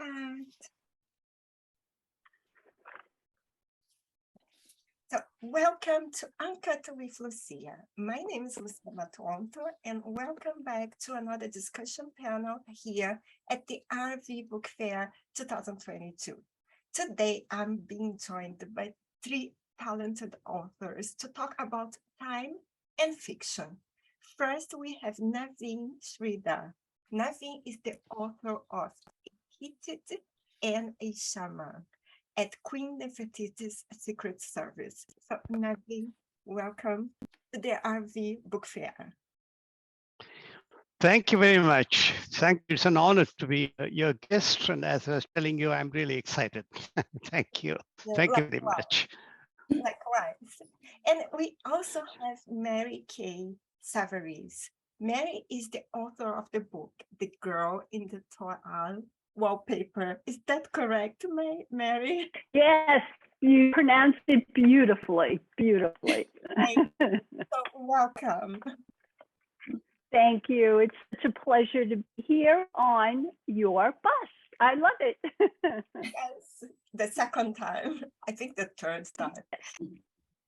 And so welcome to Uncut with Lucia. My name is Lucia Matuonto, and welcome back to another discussion panel here at the RV Book Fair 2022. Today, I'm being joined by three talented authors to talk about time and fiction. First, we have Naveen Sridhar. Naveen is the author of Hitted and a Shaman at Queen Nefertiti's Secret Service. So, Naveen, welcome to the RV Book Fair. Thank you very much. Thank you. It's an honor to be your guest. And as I was telling you, I'm really excited. Thank you. Thank you very much. Likewise. And we also have Mary Kay Savarese. Mary is the author of the book, The Girl in the Toile, Wallpaper. Is that correct, Mary? Yes, you pronounced it beautifully, beautifully. So welcome. Thank you. It's such a pleasure to be here on your bus. I love it. Yes, the second time. I think the third time.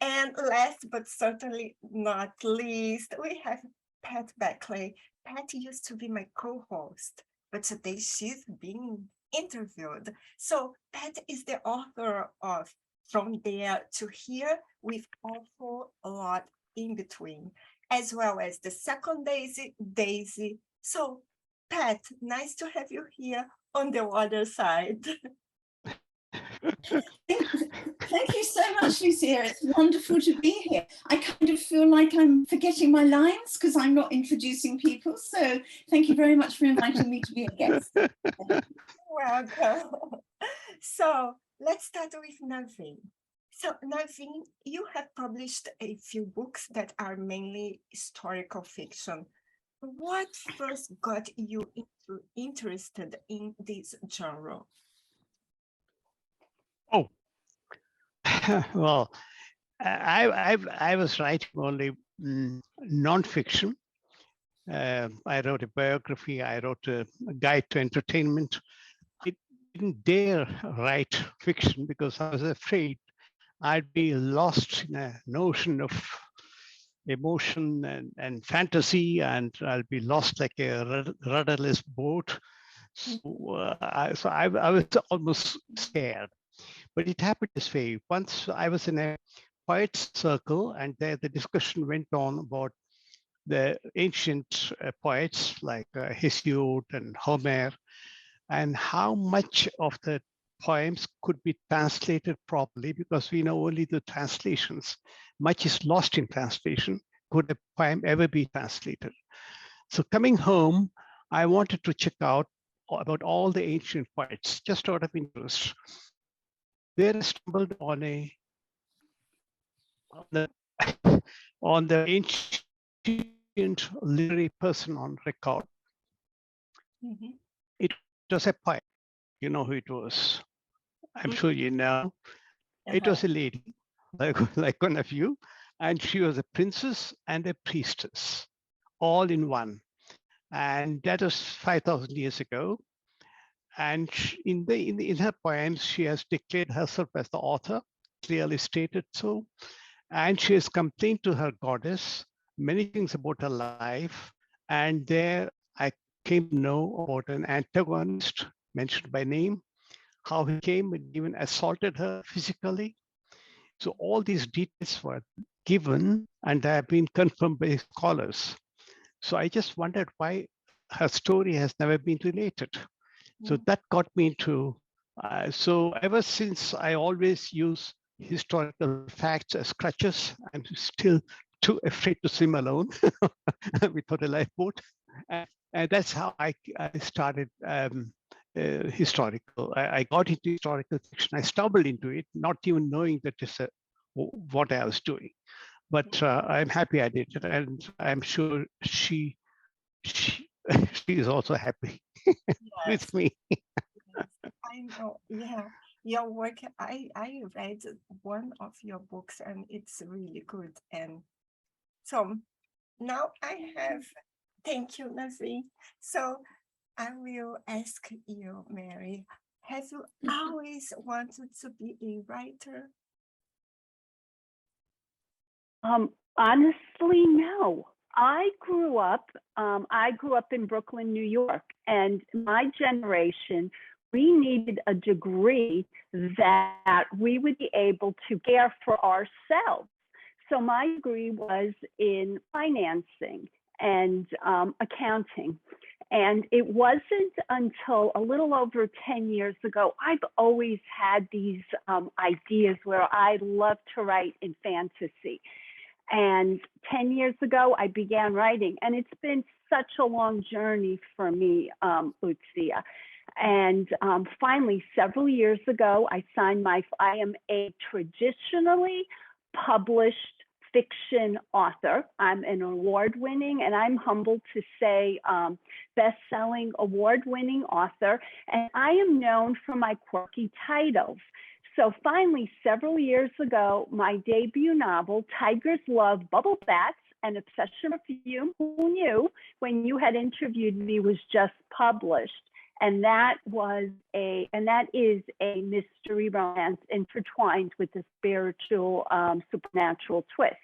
And last but certainly not least, we have Pat Backley. Pat used to be my co-host, but today she's being interviewed. So Pat is the author of From There to Here with awful lot in between, as well as The Second Daisy. So Pat, nice to have you here on the other side. Thank you so much, Lucia. It's wonderful to be here. I kind of feel like I'm forgetting my lines because I'm not introducing people. So thank you very much for inviting me to be a guest. Welcome. So let's start with Naveen. So Naveen, you have published a few books that are mainly historical fiction. What first got you interested in this genre? Oh, well, I was writing only nonfiction. I wrote a biography. I wrote a guide to entertainment. I didn't dare write fiction because I was afraid I'd be lost in a notion of emotion and fantasy, and I'll be lost like a rudderless boat. So, I was almost scared. But it happened this way. Once I was in a poets circle, and there the discussion went on about the ancient poets like Hesiod and Homer, and how much of the poems could be translated properly, because we know only the translations. Much is lost in translation. Could a poem ever be translated? So coming home, I wanted to check out about all the ancient poets, just out of interest. There I stumbled on the ancient literary person on record. Mm-hmm. It was a poet. You know who it was. I'm sure you know. It was a lady, like one of you, and she was a princess and a priestess, all in one. And that was 5,000 years ago. And in her poems, she has declared herself as the author, clearly stated so. And she has complained to her goddess many things about her life. And there I came to know about an antagonist mentioned by name, how he came and even assaulted her physically. So all these details were given and they have been confirmed by scholars. So I just wondered why her story has never been related. So that got me into, so ever since I always use historical facts as crutches. I'm still too afraid to swim alone without a lifeboat. And that's how I started historical. I got into historical fiction. I stumbled into it, not even knowing that it's what I was doing. But I'm happy I did it. And I'm sure she is also happy with me. I know, yeah. Your work, I read one of your books and it's really good. And so now I have, thank you, Naveen. So I will ask you, Mary, Have you always wanted to be a writer? Honestly, no. I grew up in Brooklyn, New York, and my generation, we needed a degree that we would be able to care for ourselves. So my degree was in financing and accounting. And it wasn't until a little over 10 years ago, I've always had these ideas where I love to write in fantasy. And 10 years ago, I began writing, and it's been such a long journey for me, Lucia. And finally, several years ago, I am a traditionally published fiction author. I'm an award-winning, and I'm humbled to say, best-selling award-winning author. And I am known for my quirky titles. So finally, several years ago, my debut novel, Tigers Love Bubble Bats, and Obsession Perfume, who knew, when you had interviewed me, was just published. And that is a mystery romance intertwined with a spiritual, supernatural twist.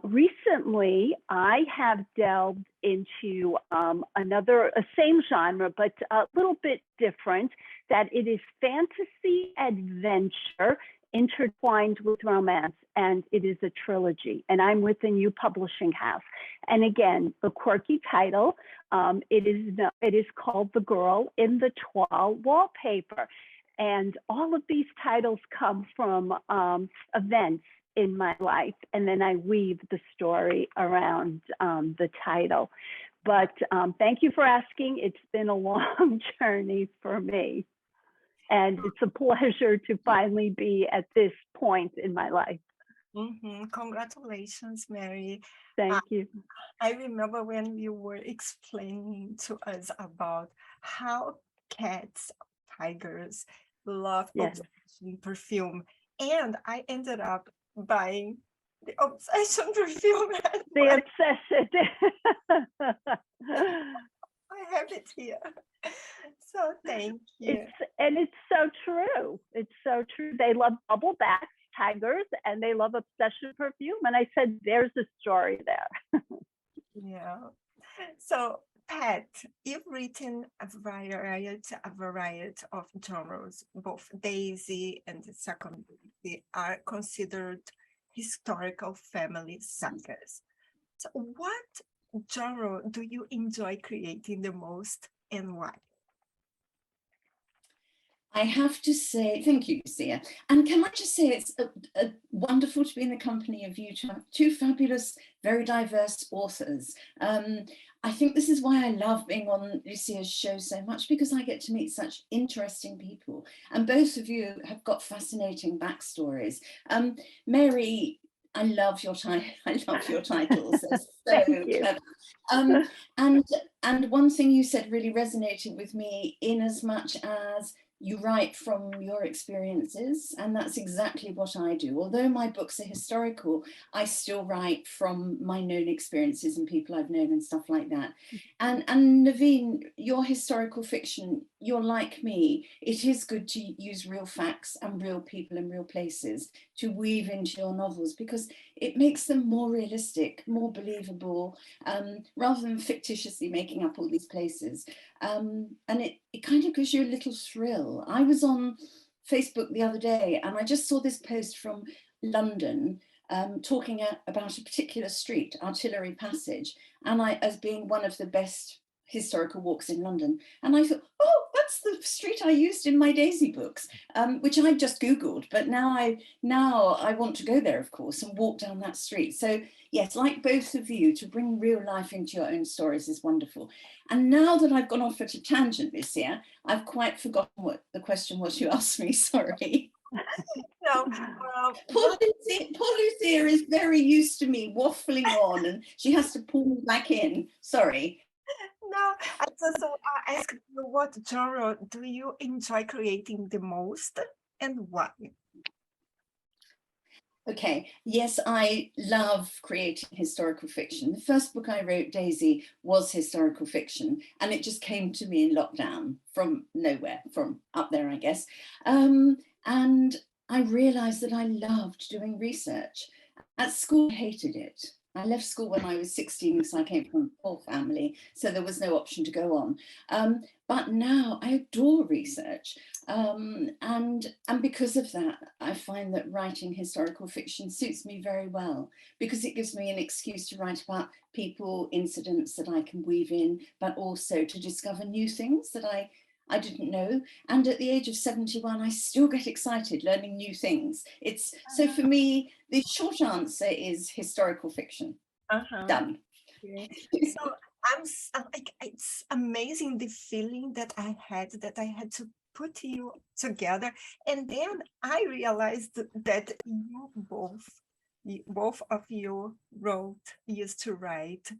Recently, I have delved into a same genre, but a little bit different, that it is fantasy adventure intertwined with romance, and it is a trilogy, and I'm with a new publishing house. And again, the quirky title, it is called The Girl in the Toile Wallpaper. And all of these titles come from events in my life, and then I weave the story around the title. But thank you for asking. It's been a long journey for me. And it's a pleasure to finally be at this point in my life. Congratulations, Mary. Thank you. I remember when you were explaining to us about how cats, tigers, love obsession perfume. And I ended up buying the obsession perfume. The obsession. I have it here. So thank you. It's so true. It's so true. They love bubble bats, tigers, and they love obsession perfume. And I said, there's a story there. Yeah. So, Pat, you've written a variety of genres. Both Daisy and the second they are considered historical family sagas. So, what genre do you enjoy creating the most, and why? I have to say, thank you, Lucia. And can I just say, it's wonderful to be in the company of you two fabulous, very diverse authors. I think this is why I love being on Lucia's show so much, because I get to meet such interesting people. And both of you have got fascinating backstories. Mary, I love your titles. They're so clever. And one thing you said really resonated with me, in as much as you write from your experiences, and that's exactly what I do. Although my books are historical, I still write from my known experiences and people I've known and stuff like that. And Naveen, your historical fiction, you're like me. It is good to use real facts and real people and real places to weave into your novels, because it makes them more realistic, more believable, rather than fictitiously making up all these places. And it kind of gives you a little thrill. I was on Facebook the other day and I just saw this post from London talking about a particular street, Artillery Passage, and as being one of the best historical walks in London. And I thought, oh, that's the street I used in my Daisy books, which I just Googled, but now I want to go there, of course, and walk down that street. So yes, like both of you, to bring real life into your own stories is wonderful. And now that I've gone off at a tangent this year, I've quite forgotten what the question was you asked me, sorry. No, poor Lucia is very used to me waffling on, and she has to pull me back in. Sorry. No, I just ask you, what genre do you enjoy creating the most, and why? Okay, yes, I love creating historical fiction. The first book I wrote, Daisy, was historical fiction, and it just came to me in lockdown from nowhere, from up there, I guess. And I realized that I loved doing research. At school, I hated it. I left school when I was 16 because I came from a poor family, so there was no option to go on. But now I adore research. And because of that, I find that writing historical fiction suits me very well, because it gives me an excuse to write about people, incidents that I can weave in, but also to discover new things that I didn't know. And at the age of 71, I still get excited learning new things. So for me, the short answer is historical fiction. Done. Yeah. So like, it's amazing the feeling that I had to put you together, and then I realized that you both of you used to write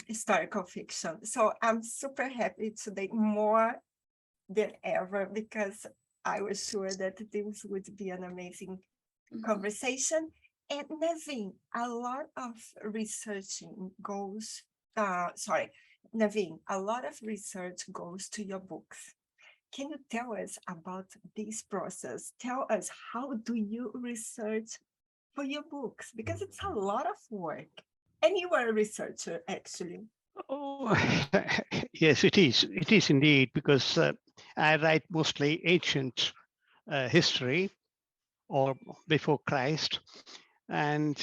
historical fiction. So I'm super happy today, more than ever, because I was sure that this would be an amazing conversation. And Naveen, a lot of researching goes, Naveen, a lot of research goes to your books. Can you tell us about this process? Tell us, how do you research for your books? Because it's a lot of work. And you are a researcher, actually. Oh, yes, it is. It is indeed, because I write mostly ancient history or before Christ. And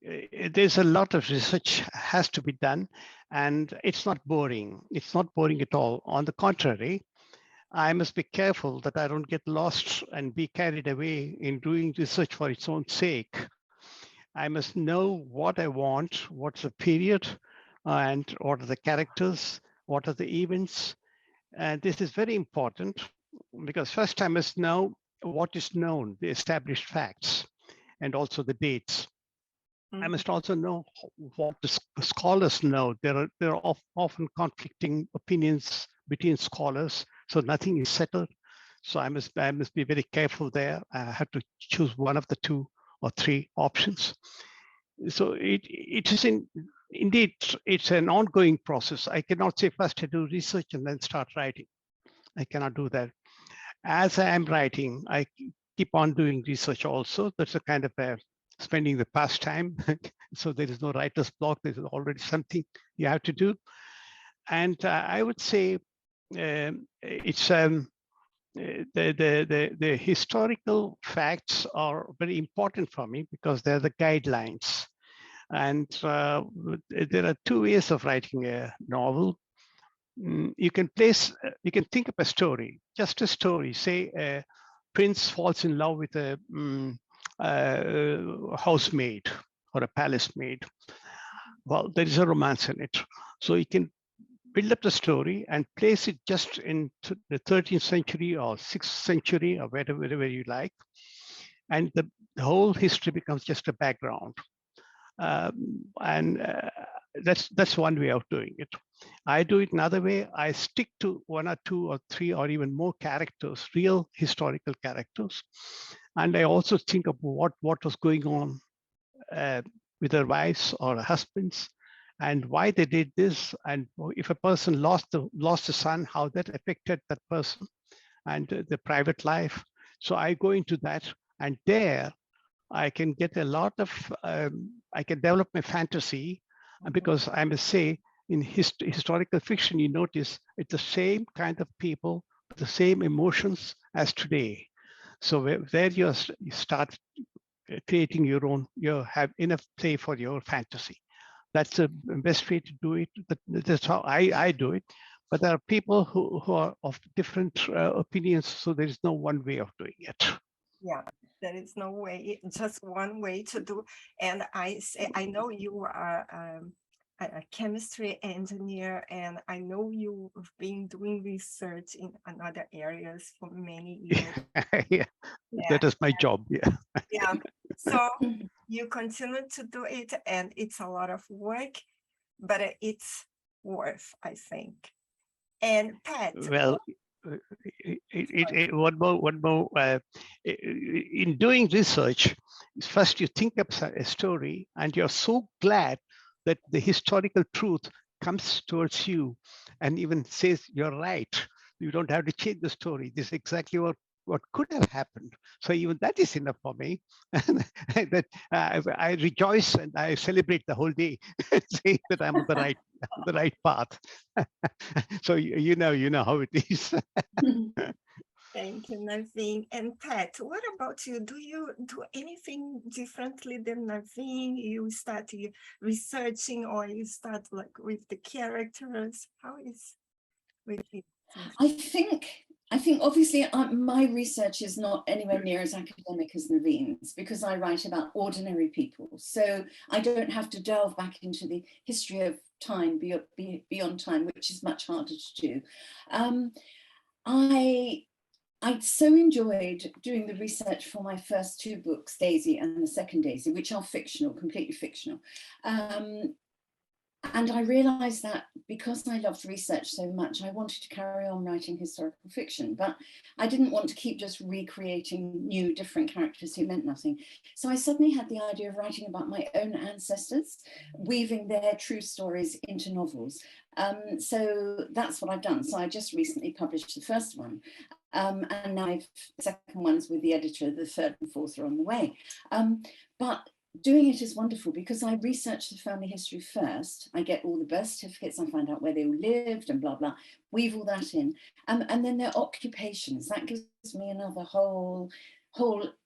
there's a lot of research has to be done, and it's not boring. It's not boring at all. On the contrary, I must be careful that I don't get lost and be carried away in doing research for its own sake. I must know what I want, what's the period, and what are the characters, what are the events. And this is very important, because first I must know what is known, the established facts, and also the dates. I must also know what the scholars know. There are often conflicting opinions between scholars, so nothing is settled. So I must be very careful there. I have to choose one of the two or three options. So it is indeed, it's an ongoing process. I cannot say first I do research and then start writing. I cannot do that. As I am writing, I keep on doing research also. That's a kind of a spending the pastime. So there is no writer's block. There's already something you have to do. And I would say it's the historical facts are very important for me, because they're the guidelines. And there are two ways of writing a novel. You can think of a story, just a story. Say a prince falls in love with a housemaid or a palace maid. Well, there is a romance in it. So you can build up the story and place it just in the 13th century or 6th century or wherever you like. And the whole history becomes just a background. And that's one way of doing it. I do it another way. I stick to one or two or three or even more characters, real historical characters. And I also think of what was going on with their wives or husbands, and why they did this, and if a person lost a son, how that affected that person and the private life. So I go into that, and there I can get a lot of, I can develop my fantasy, because I must say, in historical fiction, you notice it's the same kind of people, the same emotions as today. So there you start creating your own, you have enough play for your fantasy. That's the best way to do it. That's how I do it. But there are people who are of different opinions, so there is no one way of doing it. Yeah, there is no way, just one way to do. And I know you are a chemistry engineer, and I know you've been doing research in other areas for many years. Yeah, that is my job. Yeah. Yeah. So you continue to do it, and it's a lot of work, but it's worth, I think. And Pat. Well, one more. In doing research, first you think of a story, and you're so glad that the historical truth comes towards you, and even says you're right. You don't have to change the story. This is exactly what could have happened. So even that is enough for me. That I rejoice and I celebrate the whole day, saying that I'm on the right path. So you know how it is. Thank you, Naveen. And Pat, what about you? Do you do anything differently than Naveen? You start researching, or you start like with the characters? How is with it? I think obviously my research is not anywhere near as academic as Naveen's, because I write about ordinary people. So I don't have to delve back into the history of time beyond time, which is much harder to do. I so enjoyed doing the research for my first two books, Daisy and the second Daisy, which are fictional, completely fictional. And I realized that because I loved research so much, I wanted to carry on writing historical fiction, but I didn't want to keep just recreating new, different characters who meant nothing. So I suddenly had the idea of writing about my own ancestors, weaving their true stories into novels. So that's what I've done. So I just recently published the first one. And now the second one's with the editor, the third and fourth are on the way. But doing it is wonderful because I research the family history first. I get all the birth certificates, I find out where they all lived and blah, blah, weave all that in. And then their occupations, that gives me another whole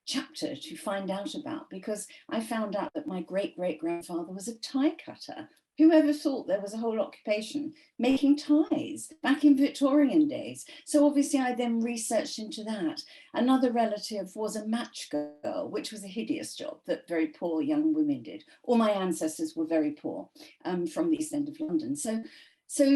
chapter to find out about, because I found out that my great-great-grandfather was a tie cutter. Whoever thought there was a whole occupation making ties back in Victorian days? So obviously I then researched into that. Another relative was a match girl, which was a hideous job that very poor young women did. All my ancestors were very poor from the East End of London. So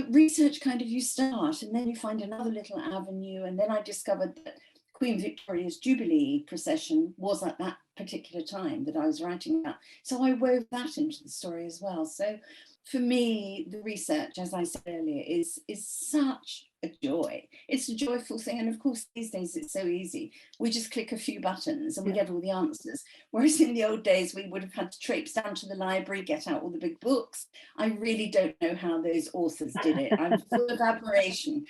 research kind of, you start and then you find another little avenue. And then I discovered that Queen Victoria's Jubilee procession was at that particular time that I was writing about. So I wove that into the story as well. So for me, the research, as I said earlier, is such a joy. It's a joyful thing. And of course, these days it's so easy. We just click a few buttons and we get all the answers. Whereas in the old days, we would have had to traipse down to the library, get out all the big books. I really don't know how those authors did it. I'm full of admiration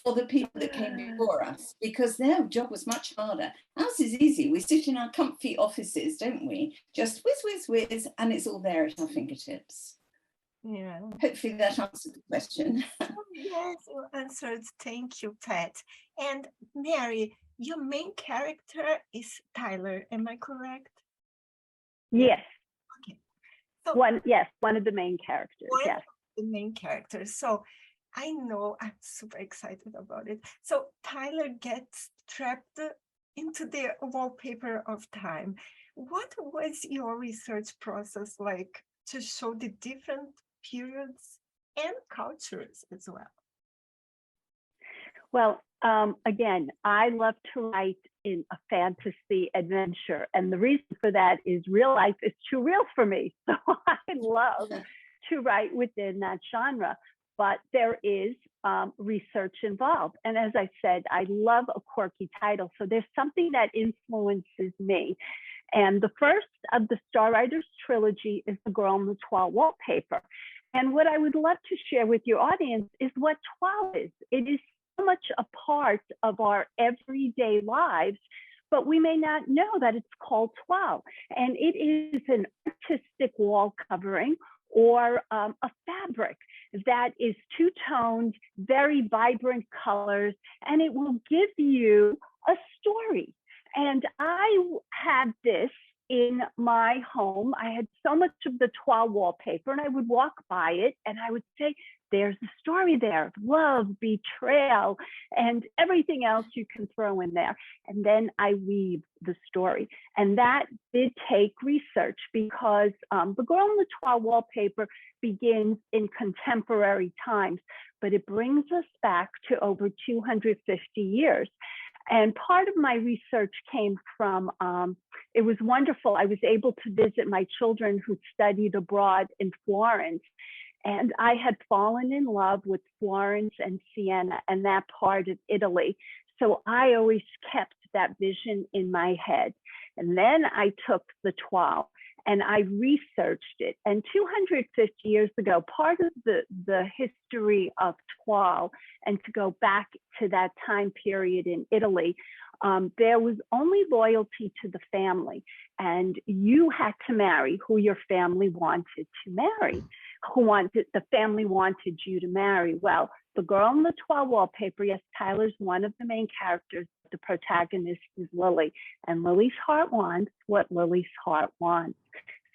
for the people that came before us, because their job was much harder. Ours is easy. We sit in our comfy offices, don't we? Just whiz, whiz, whiz, and it's all there at our fingertips. Yeah. Hopefully that answered the question. Yes, you answered. Thank you, Pat. And Mary, your main character is Tyler. Am I correct? Yes. Okay. So one of the main characters. Yes. The main character. So I know I'm super excited about it. So Tyler gets trapped into the wallpaper of time. What was your research process like to show the different periods and cultures as well? Well, again, I love to write in a fantasy adventure. And the reason for that is real life is too real for me. So I love to write within that genre. But there is research involved. And as I said, I love a quirky title. So there's something that influences me. And the first of the Star Riders trilogy is The Girl in the Toile Wallpaper. And what I would love to share with your audience is what Toile is. It is so much a part of our everyday lives, but we may not know that it's called Toile. And it is an artistic wall covering or a fabric that is two-toned, very vibrant colors, and it will give you a story. And I had this in my home. I had so much of the Toile wallpaper, and I would walk by it and I would say, there's a story there, love, betrayal, and everything else you can throw in there. And then I weave the story. And that did take research, because The Girl in the Toile Wallpaper begins in contemporary times, but it brings us back to over 250 years. And part of my research came from, it was wonderful. I was able to visit my children who studied abroad in Florence. And I had fallen in love with Florence and Siena and that part of Italy. So I always kept that vision in my head. And then I took the Toile and I researched it. And 250 years ago, part of the history of Toile, and to go back to that time period in Italy, there was only loyalty to the family, and you had to marry who your family wanted to marry, the family wanted you to marry. Well, the girl in the Toile wallpaper, yes, Tyler's one of the main characters. The protagonist is Lily, and Lily's heart wants what Lily's heart wants.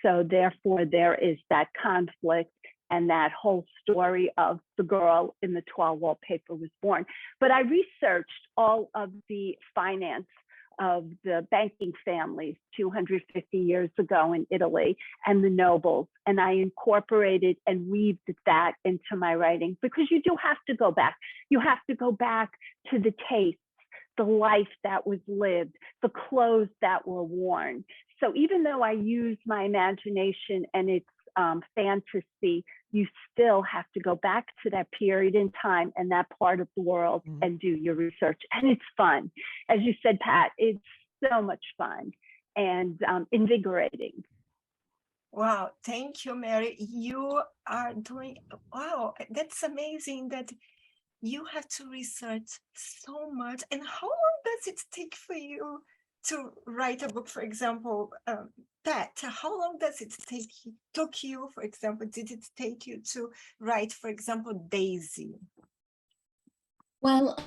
So therefore, there is that conflict, and that whole story of the girl in the Toile wallpaper was born. But I researched all of the finance of the banking families 250 years ago in Italy and the nobles, and I incorporated and weaved that into my writing, because you do have to go back. You have to go back to the tastes, the life that was lived, the clothes that were worn. So even though I use my imagination and it's fantasy, you still have to go back to that period in time and that part of the world and do your research. And it's fun. As you said, Pat, it's so much fun and invigorating. Wow, thank you, Mary. You are doing, wow, that's amazing that you have to research so much. And how long does it take for you to write a book, for example, Pat? How long does it took you, for example, did it take you to write, for example, Daisy? Well,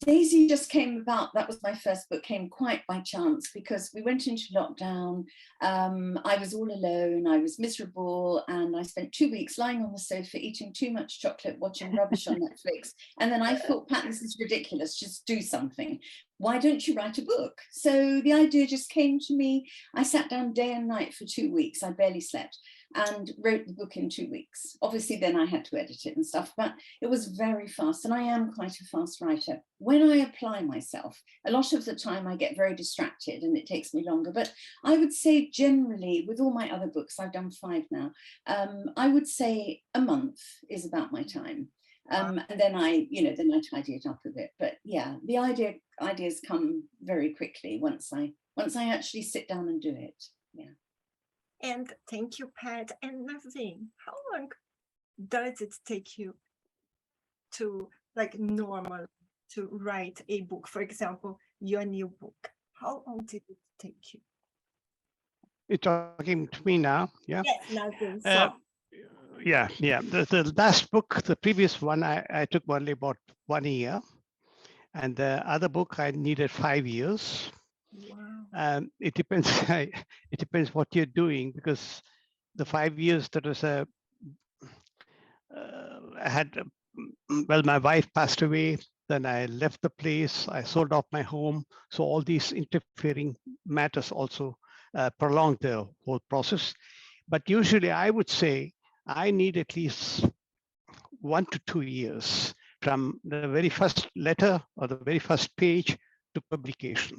Daisy just came about. That was my first book, came quite by chance because we went into lockdown. I was all alone, I was miserable, and I spent 2 weeks lying on the sofa eating too much chocolate, watching rubbish on Netflix. And then I thought, Pat, this is ridiculous, just do something. Why don't you write a book? So the idea just came to me. I sat down day and night for 2 weeks, I barely slept, and wrote the book in 2 weeks. Obviously then I had to edit it and stuff, but it was very fast, and I am quite a fast writer. When I apply myself, a lot of the time I get very distracted and it takes me longer, but I would say generally with all my other books, I've done 5 now, I would say a month is about my time. And then I tidy it up a bit. But yeah, the ideas come very quickly once I actually sit down and do it. Yeah. And thank you, Pat. And Naveen, how long does it take you to, like, normal to write a book? For example, your new book. How long did it take you? You're talking to me now, yeah? Yes, Naveen. So. Yeah. The last book, the previous one, I took only about 1 year, and the other book I needed 5 years. Wow. It depends. It depends what you're doing, because the 5 years that was I had. Well, my wife passed away. Then I left the place. I sold off my home. So all these interfering matters also prolonged the whole process. But usually, I would say I need at least 1 to 2 years from the very first letter or the very first page to publication.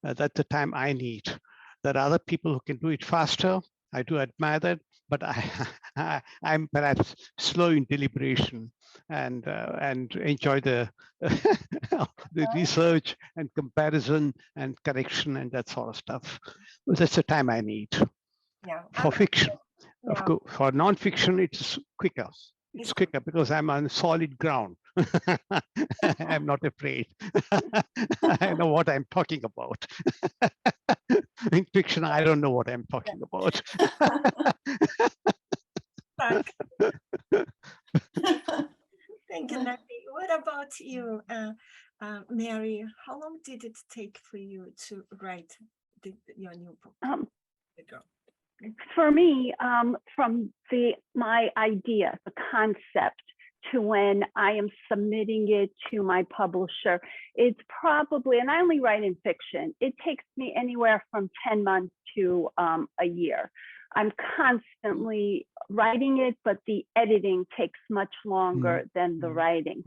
That's the time I need. There are other people who can do it faster. I do admire that, but I'm perhaps slow in deliberation and enjoy the the research and comparison and correction and that sort of stuff. That's the time I need. Yeah. For fiction. Yeah. Of course, for non-fiction, it's quicker. It's quicker because I'm on solid ground. I'm not afraid. I know what I'm talking about. In fiction, I don't know what I'm talking about. Thank you, Naveen. What about you, Mary? How long did it take for you to write your new book? The Girl. For me, from my idea, the concept, to when I am submitting it to my publisher, it's probably, and I only write in fiction, it takes me anywhere from 10 months to a year. I'm constantly writing it, but the editing takes much longer than the writing.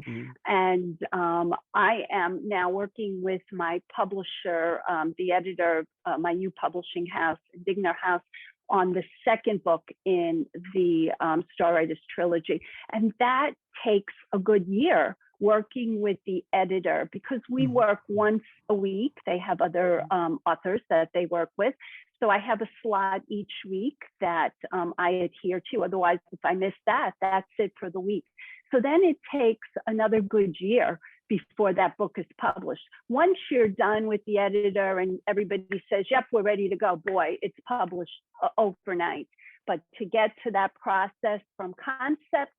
And I am now working with my publisher, the editor, my new publishing house, Digner House. on the second book in the Star Writers trilogy. And that takes a good year working with the editor, because we work once a week. They have other authors that they work with. So I have a slot each week that I adhere to. Otherwise, if I miss that, that's it for the week. So then it takes another good year before that book is published. Once you're done with the editor and everybody says, yep, we're ready to go, boy, it's published overnight. But to get to that process from concept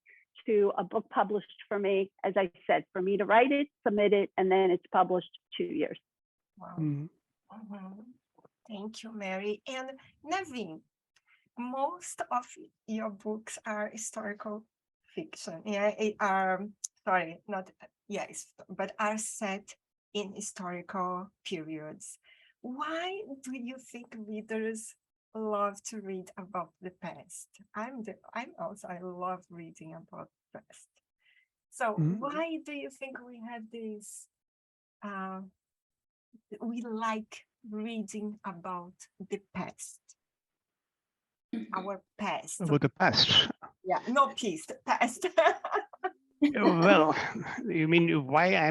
to a book published for me, as I said, for me to write it, submit it, and then it's published 2 years. Wow. Thank you, Mary. And Naveen, most of your books are historical fiction. Yeah, sorry, not yes, but are set in historical periods. Why do you think readers love to read about the past? I love reading about the past. So why do you think we have this? We like reading about the past, our past. About the past. Yeah, no peace, past. Well, you mean why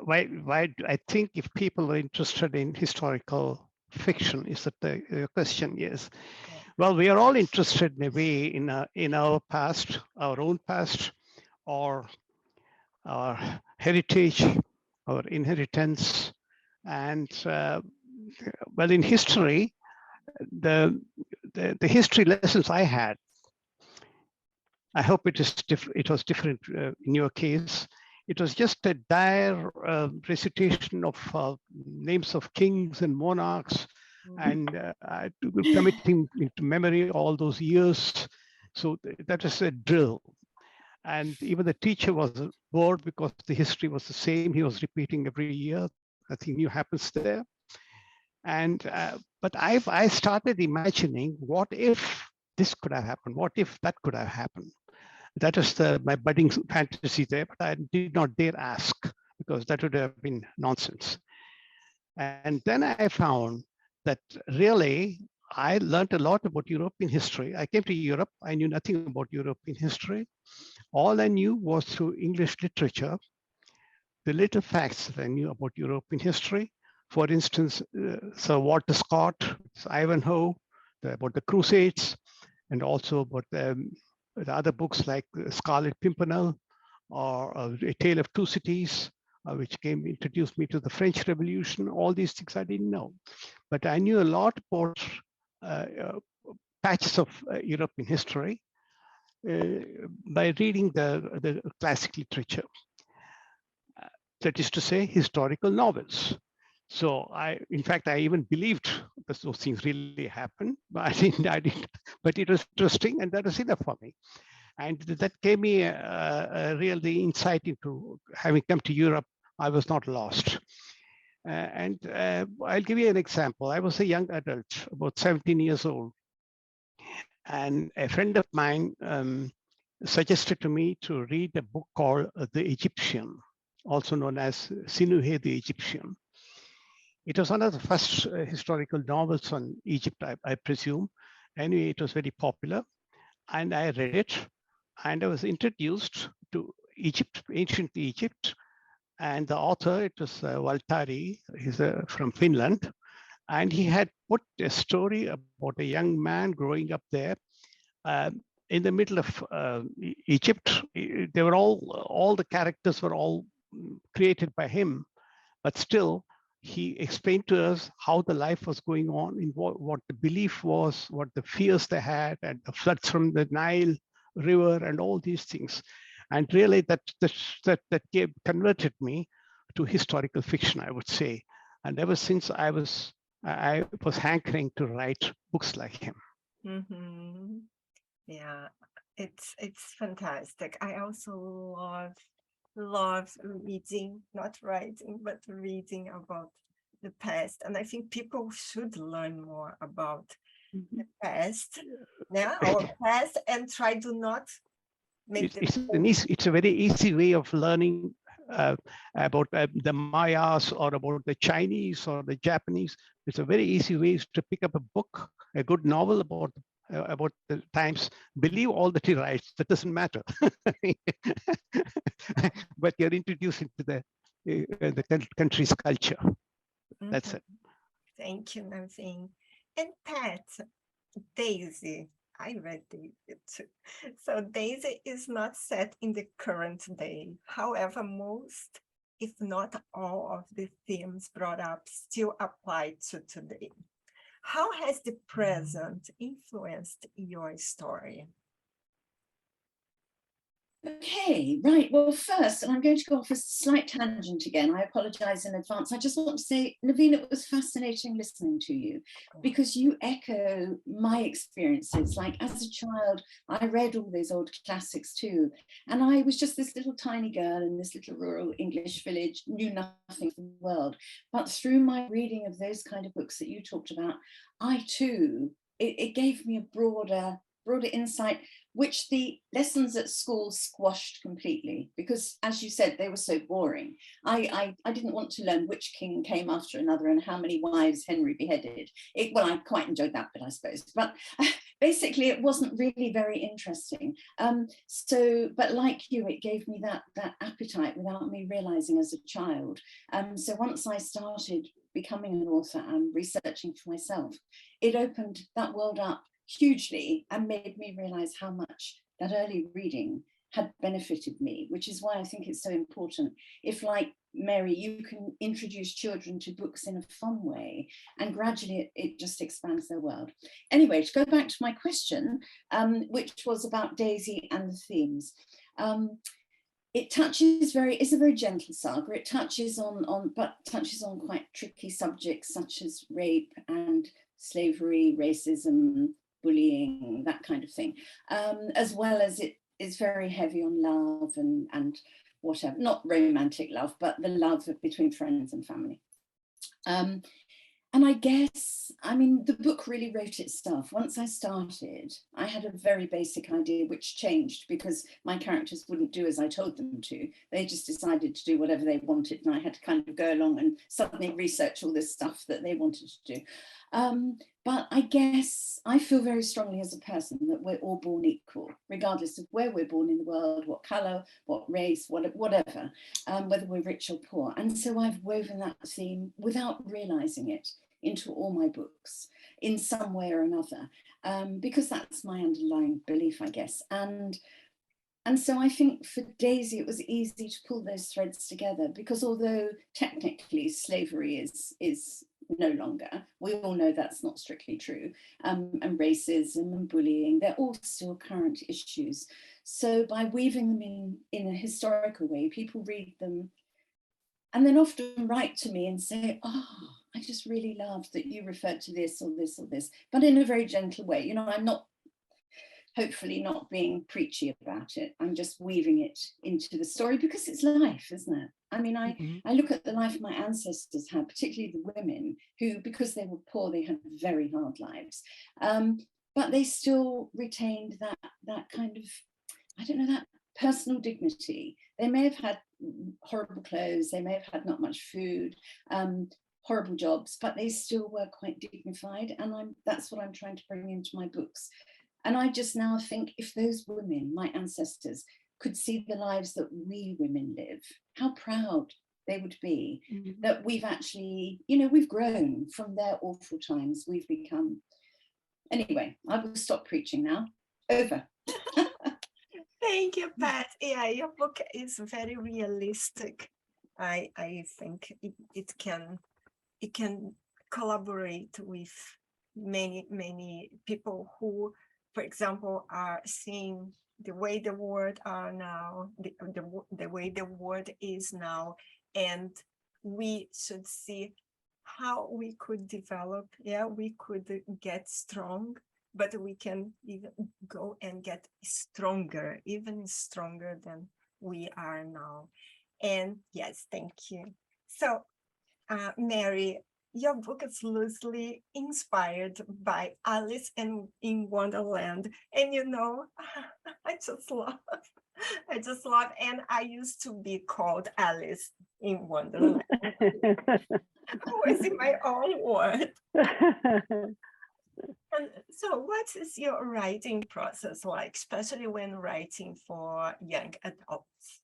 why I think if people are interested in historical fiction, is that the question? Yes. Well, we are all interested in a way in our past, our own past, or our heritage, our inheritance, and well, in history, the history lessons I had, I hope it was different in your case. It was just a dire recitation of names of kings and monarchs, and committing into memory all those years. So that is a drill. And even the teacher was bored because the history was the same. He was repeating every year. Nothing new happens there. And but I started imagining, what if this could have happened? What if that could have happened? That is my budding fantasy there, but I did not dare ask, because that would have been nonsense. And then I found that really I learned a lot about European history. I came to Europe. I knew nothing about European history. All I knew was through English literature, the little facts that I knew about European history. For instance, Sir Walter Scott, Ivanhoe, about the Crusades, and also about the other books like Scarlet Pimpernel or A Tale of Two Cities, which introduced me to the French Revolution. All these things I didn't know. But I knew a lot about patches of European history by reading the classic literature. That is to say, historical novels. So in fact, I even believed that those things really happened, but I didn't, but it was interesting, and that was enough for me. And that gave me a real insight into, having come to Europe, I was not lost. And I'll give you an example. I was a young adult, about 17 years old. And a friend of mine suggested to me to read a book called The Egyptian, also known as Sinuhe the Egyptian. It was one of the first historical novels on Egypt, I presume. Anyway, it was very popular. And I read it. And I was introduced to Egypt, ancient Egypt. And the author, it was Valtari, he's from Finland. And he had put a story about a young man growing up there in the middle of Egypt. They were all the characters were all created by him, but still, he explained to us how the life was going on, in what the belief was, what the fears they had, and the floods from the Nile River, and all these things. And really, that converted me to historical fiction, I would say. And ever since, I was hankering to write books like him. Mm-hmm. Yeah, it's fantastic. I also love reading, not writing, but reading about the past. And I think people should learn more about the past, our past, and try to not make it's a very easy way of learning about the Mayas or about the Chinese or the Japanese. It's a very easy way to pick up a book a good novel about the times, believe all that he writes. That doesn't matter. But you're introduced into the country's culture. That's it. Thank you, Naveen. And Pat, Daisy. I read Daisy too. So Daisy is not set in the current day. However, most, if not all, of the themes brought up still apply to today. How has the present influenced your story? Okay, right. Well, first, and I'm going to go off a slight tangent again. I apologize in advance. I just want to say, Naveen, it was fascinating listening to you because you echo my experiences. Like as a child, I read all these old classics too. And I was just this little tiny girl in this little rural English village, knew nothing of the world. But through my reading of those kind of books that you talked about, I too, it gave me a broader insight, which the lessons at school squashed completely, because as you said, they were so boring. I didn't want to learn which king came after another and how many wives Henry beheaded. Well, I quite enjoyed that bit, I suppose, but basically it wasn't really very interesting. But like you, it gave me that appetite without me realizing as a child. So once I started becoming an author and researching for myself, it opened that world up hugely and made me realize how much that early reading had benefited me, which is why I think it's so important. If, like Mary, you can introduce children to books in a fun way, and gradually it just expands their world. Anyway, to go back to my question, which was about Daisy and the themes. It touches it's a very gentle saga. It touches on quite tricky subjects such as rape and slavery, racism, bullying, that kind of thing, as well as it is very heavy on love and whatever, not romantic love, but the love between friends and family. And I guess, I mean, the book really wrote itself. Once I started, I had a very basic idea, which changed because my characters wouldn't do as I told them to. They just decided to do whatever they wanted, and I had to kind of go along and suddenly research all this stuff that they wanted to do. But I guess I feel very strongly as a person that we're all born equal, regardless of where we're born in the world, what colour, what race, whatever, whether we're rich or poor. And so I've woven that theme without realising it into all my books in some way or another, because that's my underlying belief, I guess. And so I think for Daisy, it was easy to pull those threads together because although technically slavery is no longer, we all know that's not strictly true, and racism and bullying, they're all still current issues. So by weaving them in a historical way, people read them and then often write to me and say, oh, I just really loved that you referred to this or this or this, but in a very gentle way. You know, I'm not, hopefully not being preachy about it. I'm just weaving it into the story because it's life, isn't it? I mean, I look at the life my ancestors had, particularly the women who, because they were poor, they had very hard lives. But they still retained that kind of, I don't know, that personal dignity. They may have had horrible clothes, they may have had not much food, horrible jobs, but they still were quite dignified. And that's what I'm trying to bring into my books. And I just now think if those women, my ancestors, could see the lives that we women live, how proud they would be that we've actually, you know, we've grown from their awful times. We've become, anyway, I will stop preaching now. Over. Thank you, Pat. Yeah, your book is very realistic. I think it can collaborate with many people who, for example, are seeing the way the world are now, the way the world is now, and we should see how we could develop. Yeah, we could get strong, but we can even go and get stronger, even stronger than we are now. And yes, thank you. So, Mary, your book is loosely inspired by Alice in Wonderland. And you know, I just love, and I used to be called Alice in Wonderland. I was in my own word. And so what is your writing process like, especially when writing for young adults?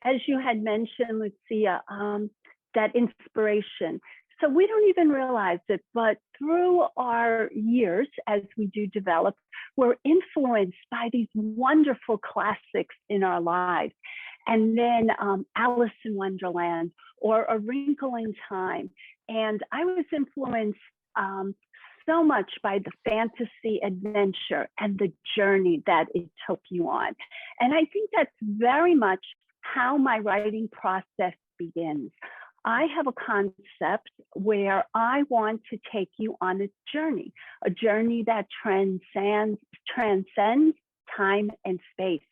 As you had mentioned, Lucia, that inspiration. So we don't even realize it, but through our years, as we do develop, we're influenced by these wonderful classics in our lives. And then Alice in Wonderland or A Wrinkle in Time. And I was influenced so much by the fantasy adventure and the journey that it took you on. And I think that's very much how my writing process begins. I have a concept where I want to take you on a journey that transcends time and space.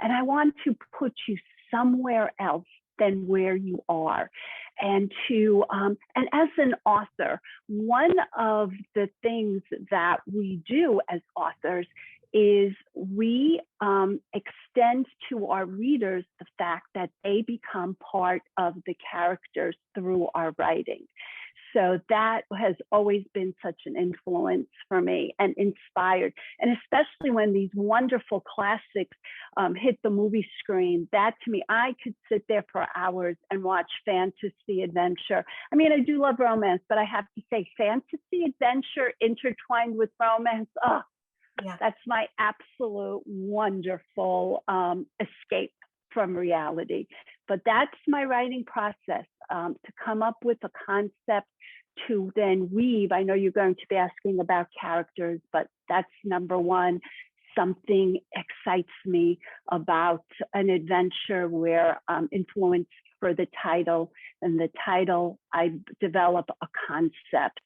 And I want to put you somewhere else than where you are. And and as an author, one of the things that we do as authors is we extend to our readers the fact that they become part of the characters through our writing. So that has always been such an influence for me and inspired. And especially when these wonderful classics hit the movie screen, that to me, I could sit there for hours and watch fantasy adventure. I mean, I do love romance, but I have to say fantasy adventure intertwined with romance, yeah. That's my absolute wonderful escape from reality. But that's my writing process, to come up with a concept to then weave. I know you're going to be asking about characters, but that's number one. Something excites me about an adventure where I'm influenced for the title, and the title, I develop a concept,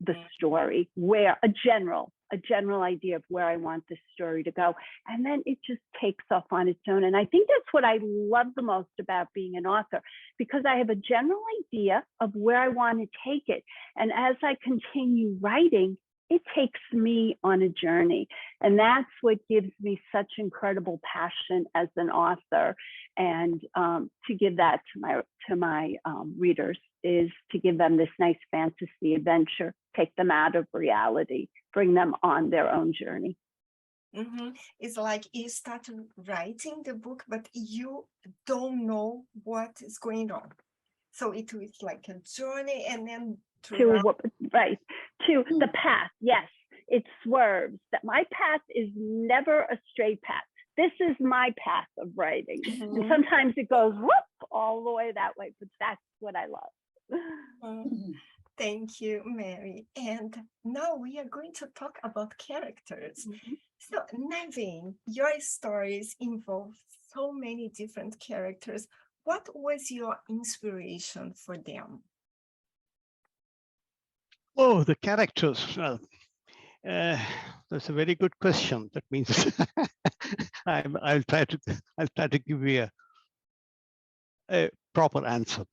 the story, where a general idea of where I want this story to go. And then it just takes off on its own. And I think that's what I love the most about being an author, because I have a general idea of where I want to take it. And as I continue writing, it takes me on a journey. And that's what gives me such incredible passion as an author. And to give that to my readers is to give them this nice fantasy adventure, take them out of reality, bring them on their own journey. Mm-hmm. It's like you start writing the book, but you don't know what is going on. So it was like a journey, and then to the path. Yes, it swerves. That my path is never a straight path. This is my path of writing. Mm-hmm. And sometimes it goes whoop all the way that way, but that's what I love. Mm-hmm. Thank you, Mary. And now we are going to talk about characters. Mm-hmm. So, Naveen, your stories involve so many different characters. What was your inspiration for them? Oh, the characters. Well, that's a very good question. That means I'll try to give you a proper answer.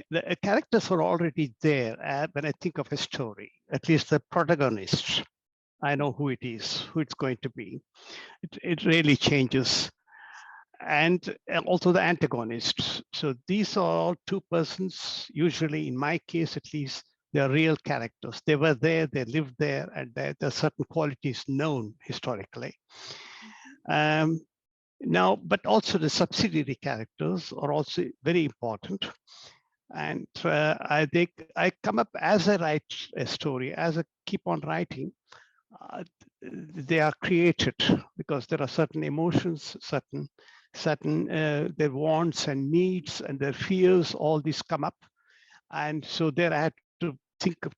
The characters are already there when I think of a story. At least the protagonist, I know who it is, who it's going to be. It really changes. And also the antagonists. So these are all two persons, usually in my case at least, they're real characters. They were there, they lived there, and there are certain qualities known historically. Now, but also the subsidiary characters are also very important. And I think I come up as I write a story, as I keep on writing, they are created because there are certain emotions, certain their wants and needs and their fears, all these come up. And so there I had to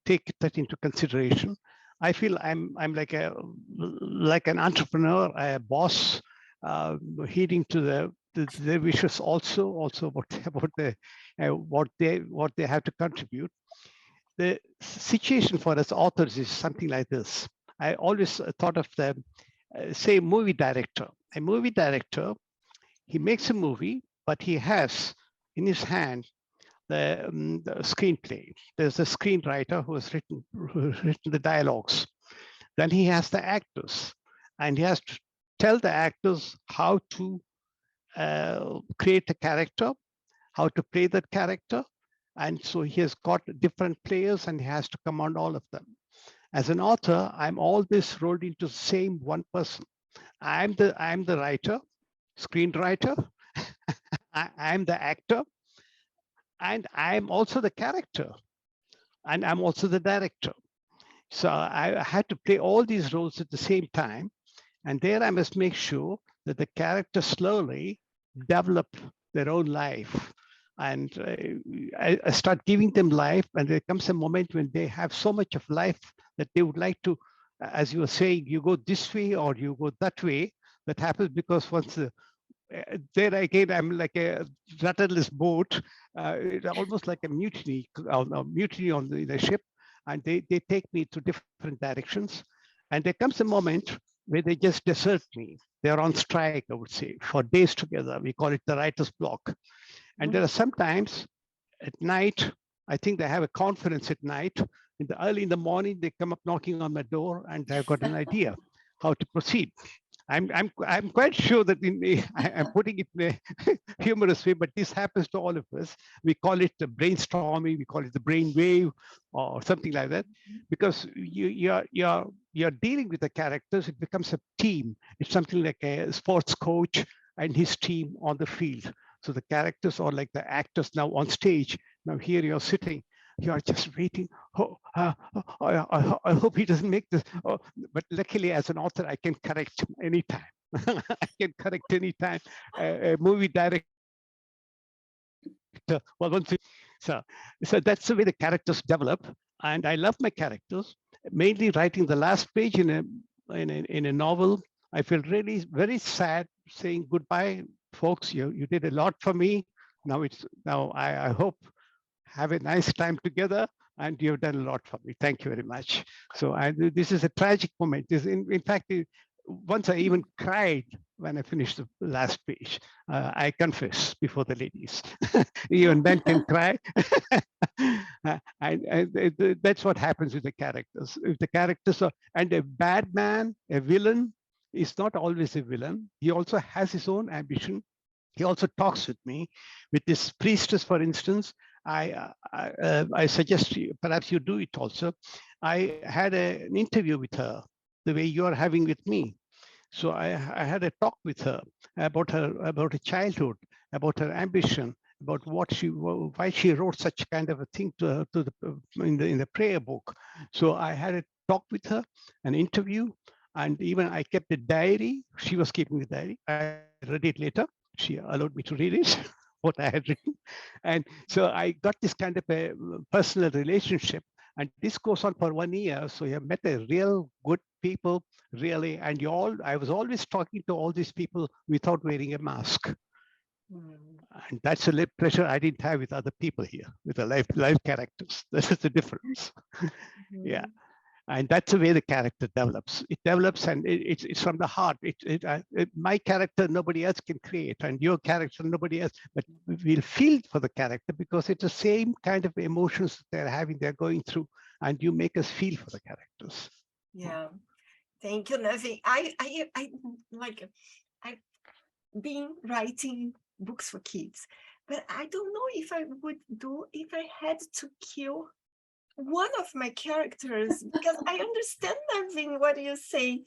take that into consideration. I feel I'm like an entrepreneur, a boss, heeding to their wishes also about what they have to contribute. The situation for us authors is something like this. I always thought of the say movie director. A movie director, he makes a movie, but he has in his hand the screenplay. There's a screenwriter who has written the dialogues. Then he has the actors, and he has to tell the actors how to create a character, how to play that character. And so he has got different players and he has to command all of them. As an author, I'm all this rolled into the same one person. I'm the writer, screenwriter, I'm the actor, and I'm also the character, and I'm also the director. So I had to play all these roles at the same time. And there I must make sure that the characters slowly develop their own life. And I start giving them life, and there comes a moment when they have so much of life that they would like to, as you were saying, you go this way or you go that way. That happens because once there again, I'm like a rudderless boat, almost like a mutiny, mutiny on the ship, and they take me to different directions. And there comes a moment where they just desert me. They're on strike, I would say, for days together. We call it the writer's block. And there are sometimes at night, I think they have a conference at night. Early in the morning, they come up knocking on my door, and I've got an idea how to proceed. I'm quite sure that I'm putting it in a humorous way, but this happens to all of us. We call it the brainstorming, we call it the brain wave, or something like that, because you're dealing with the characters. It becomes a team. It's something like a sports coach and his team on the field. So the characters are like the actors now on stage. Now here you're sitting. You are just waiting. Oh, I hope he doesn't make this. Oh, but luckily, as an author, I can correct anytime. I can correct anytime. A movie director, well, so that's the way the characters develop. And I love my characters. Mainly writing the last page in a novel. I feel really very sad saying goodbye, folks. You did a lot for me. Now I hope have a nice time together, and you've done a lot for me. Thank you very much. So this is a tragic moment. In fact, once I even cried when I finished the last page. I confess before the ladies. Even men can cry. And that's what happens with the characters. If the characters are, and a bad man, a villain, is not always a villain. He also has his own ambition. He also talks with me. With this priestess, for instance, I suggest perhaps you do it also. I had an interview with her, the way you are having with me. So I had a talk with her about her childhood, about her ambition, about why she wrote such kind of a thing in the prayer book. So I had a talk with her, an interview, and even I kept a diary. She was keeping the diary. I read it later. She allowed me to read it, what I had written. And so I got this kind of a personal relationship. And this goes on for 1 year. So you have met a real good people, really. And I was always talking to all these people without wearing a mask. And that's a pleasure I didn't have with other people here, with the live characters. This is the difference. Yeah. And that's the way the character develops. It develops, and it's from the heart. My character, nobody else can create, and your character, nobody else. But we'll feel for the character because it's the same kind of emotions they're having, they're going through, and you make us feel for the characters. Yeah, thank you, Naveen. I've been writing books for kids, but I don't know if I would do if I had to kill one of my characters, because I understand, Naveen, what you say.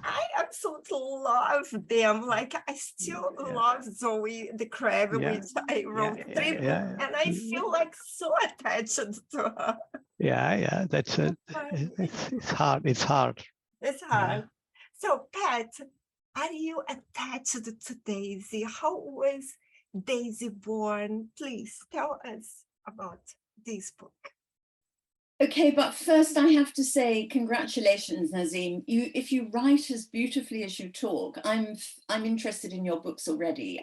I absolutely love them. Like, I still love Zoe the crab, which I wrote and I feel like so attached to her. Yeah, that's it. It's hard. It's hard. It's hard. So, Pat, are you attached to Daisy? How was Daisy born? Please tell us about this book. Okay, but first I have to say congratulations, Nazim. If you write as beautifully as you talk, I'm interested in your books already.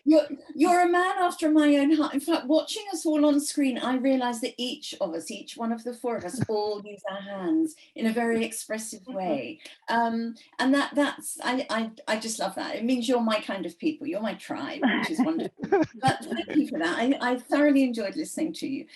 You're a man after my own heart. In fact, watching us all on screen, I realize that each one of the four of us, all use our hands in a very expressive way. And I just love that. It means you're my kind of people. You're my tribe, which is wonderful. But thank you for that. I thoroughly enjoyed listening to you.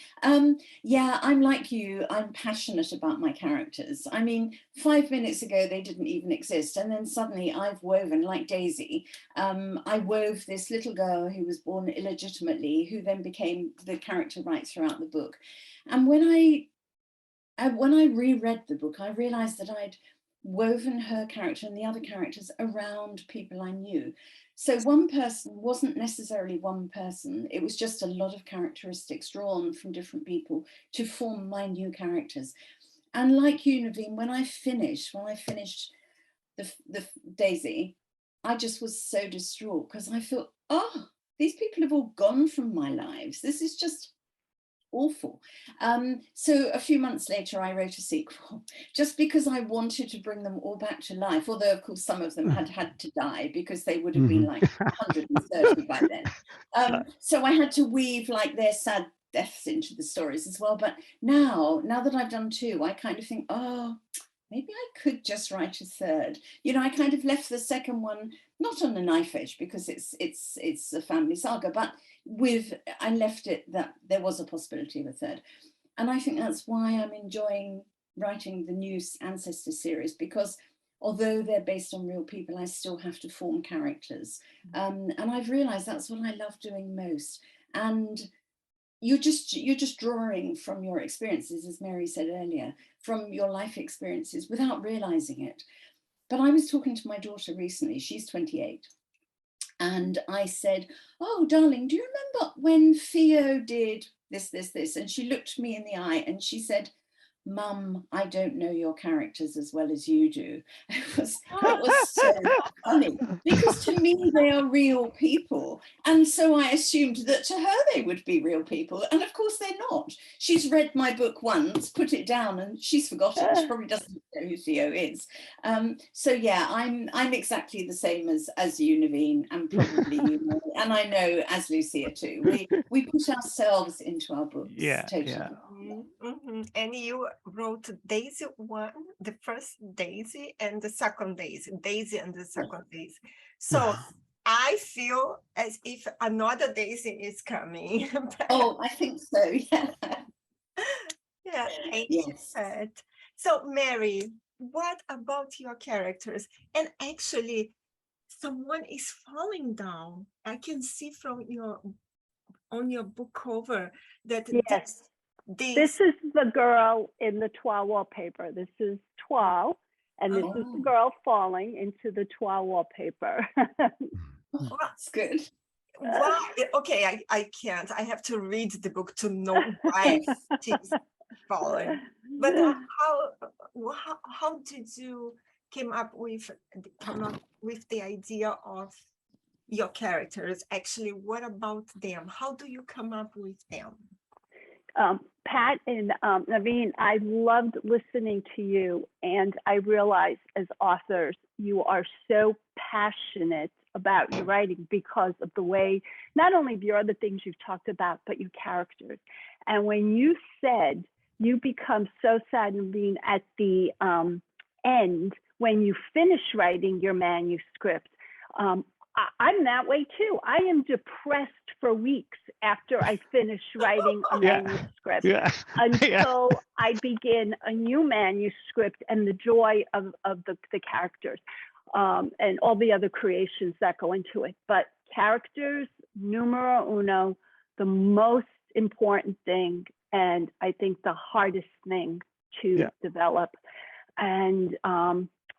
Yeah, I'm like you. I'm passionate about my characters. I mean, 5 minutes ago, they didn't even exist. And then suddenly I've woven, like Daisy, I wove this little girl who was born illegitimately, who then became the character right throughout the book. And when I when I reread the book, I realized that I'd woven her character and the other characters around people I knew. So one person wasn't necessarily one person. It was just a lot of characteristics drawn from different people to form my new characters. And like you, Naveen, when I finished the Daisy, I just was so distraught because I thought, oh, these people have all gone from my lives. This is just awful. So a few months later, I wrote a sequel just because I wanted to bring them all back to life. Although, of course, some of them had to die because they would have been like 130 by then. So I had to weave like their sad deaths into the stories as well. But now that I've done two, I kind of think, oh, maybe I could just write a third. You know, I kind of left the second one not on a knife edge because it's a family saga, but I left it that there was a possibility of a third. And I think that's why I'm enjoying writing the new Ancestor series, because although they're based on real people, I still have to form characters. And I've realized that's what I love doing most. And you're just drawing from your experiences, as Mary said earlier, from your life experiences without realizing it. But I was talking to my daughter recently, she's 28. And I said, oh, darling, do you remember when Theo did this? And she looked me in the eye and she said, Mum, I don't know your characters as well as you do. It was so funny because to me they are real people, and so I assumed that to her they would be real people, and of course they're not. She's read my book once, put it down, and she's forgotten. She probably doesn't know who Theo is. So yeah, I'm exactly the same as you, Naveen, and probably you, Mary, and I know as Lucia too. We put ourselves into our books. Totally. Yeah. And you wrote Daisy 1, the first Daisy, and the second Daisy and the second Daisy. So I feel as if another Daisy is coming. Oh, I think so, yeah. Yeah, thank you. So Mary, what about your characters? And actually, someone is falling down. I can see from on your book cover that this is the girl in the Toile wallpaper. This is Toile, and this is the girl falling into the Toile wallpaper. Oh, that's good. Wow. Okay, I can't. I have to read the book to know why she's falling. But how did you come up with the idea of your characters? Actually, what about them? How do you come up with them? Pat and Naveen, I loved listening to you, and I realize as authors, you are so passionate about your writing because of the way, not only the other things you've talked about, but your characters. And when you said you become so sad, Naveen, at the end, when you finish writing your manuscript, I'm that way too. I am depressed for weeks after I finish writing a manuscript until I begin a new manuscript and the joy of the characters and all the other creations that go into it. But characters, numero uno, the most important thing, and I think the hardest thing to develop. And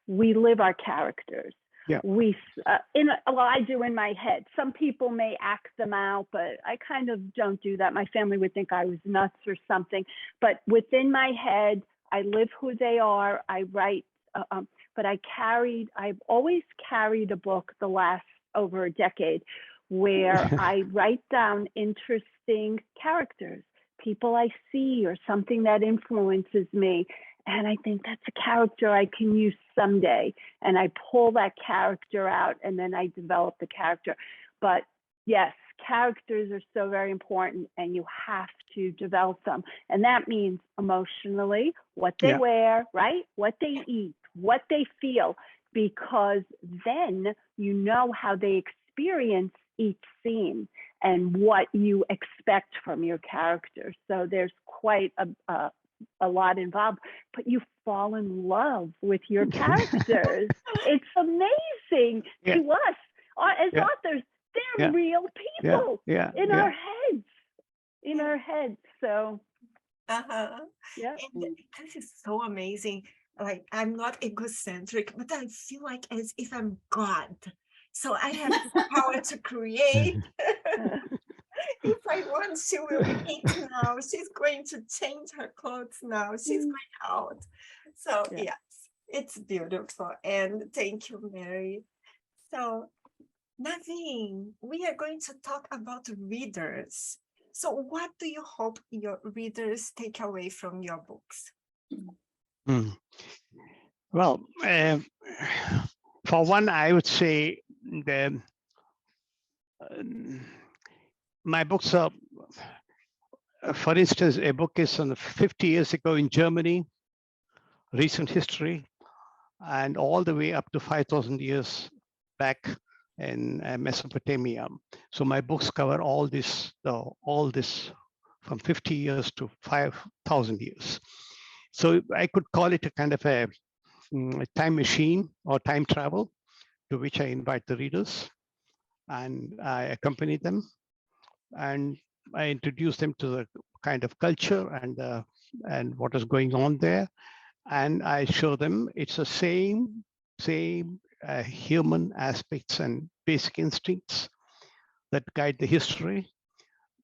we live our characters. Yeah. I do in my head. Some people may act them out, but I kind of don't do that. My family would think I was nuts or something. But within my head, I live who they are. I write, but I've always carried a book the last over a decade where I write down interesting characters, people I see or something that influences me. And I think that's a character I can use someday. And I pull that character out and then I develop the character. But yes, characters are so very important and you have to develop them. And that means emotionally, what they wear, right? What they eat, what they feel, because then you know how they experience each scene and what you expect from your character. So there's quite a lot involved, but you fall in love with your characters. It's amazing to us as authors. They're real people in our heads. So Yeah. And this is so amazing. Like, I'm not egocentric, but I feel like as if I'm God. So I have the power to create. If I want, she will eat now. She's going to change her clothes now. She's going out. So Yeah. yes, it's beautiful. And thank you, Mary. So Naveen, we are going to talk about readers. So what do you hope your readers take away from your books? Hmm. Well, for one, I would say the my books are, for instance, a book is on 50 years ago in Germany, recent history, and all the way up to 5,000 years back in Mesopotamia. So my books cover all this from 50 years to 5,000 years. So I could call it a kind of a time machine or time travel, to which I invite the readers and I accompany them and I introduce them to the kind of culture and what is going on there, and I show them it's the same human aspects and basic instincts that guide the history.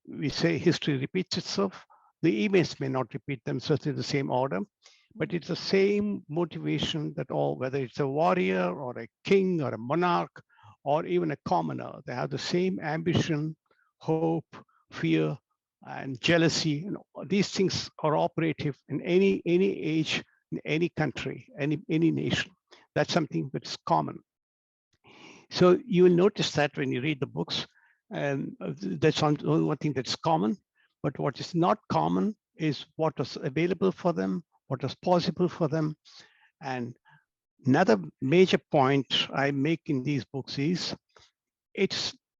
We say history repeats itself. The events may not repeat themselves in the same order, but it's the same motivation that all, whether it's a warrior or a king or a monarch or even a commoner, they have the same ambition, hope, fear, and jealousy. And these things are operative in any age, in any country, any nation. That's something that's common. So you will notice that when you read the books, and that's one thing that's common. But what is not common is what was available for them, what was possible for them. And another major point I make in these books is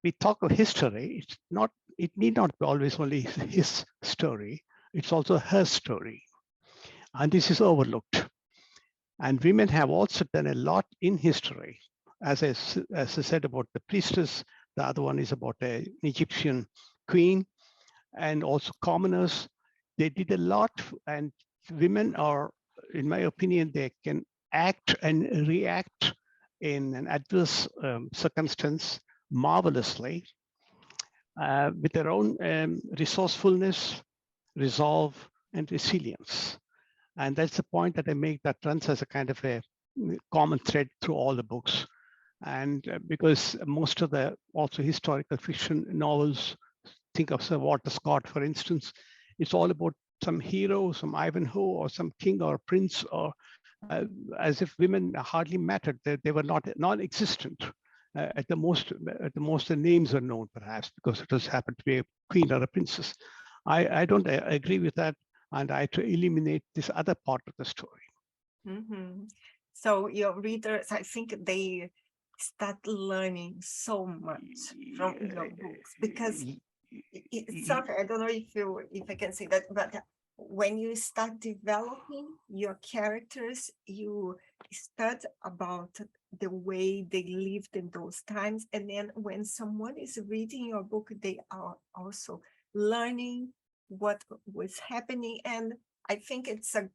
we talk of history. It need not be always only his story. It's also her story. And this is overlooked. And women have also done a lot in history. As I said about the priestess, the other one is about an Egyptian queen, and also commoners. They did a lot, and women are, in my opinion, they can act and react in an adverse circumstance marvelously with their own resourcefulness, resolve, and resilience. And that's the point that I make that runs as a kind of a common thread through all the books. And because most of the also historical fiction novels, think of Sir Walter Scott, for instance, it's all about some hero, some Ivanhoe, or some king or prince, or as if women hardly mattered. They were not non-existent. At the most, the names are known, perhaps, because it has happened to be a queen or a princess. I don't agree with that, and I try to eliminate this other part of the story. Mm-hmm. So your readers, I think they start learning so much from your books because it's something, I don't know if I can say that, but when you start developing your characters, you start about the way they lived in those times. And then when someone is reading your book, they are also learning what was happening. And I think it's a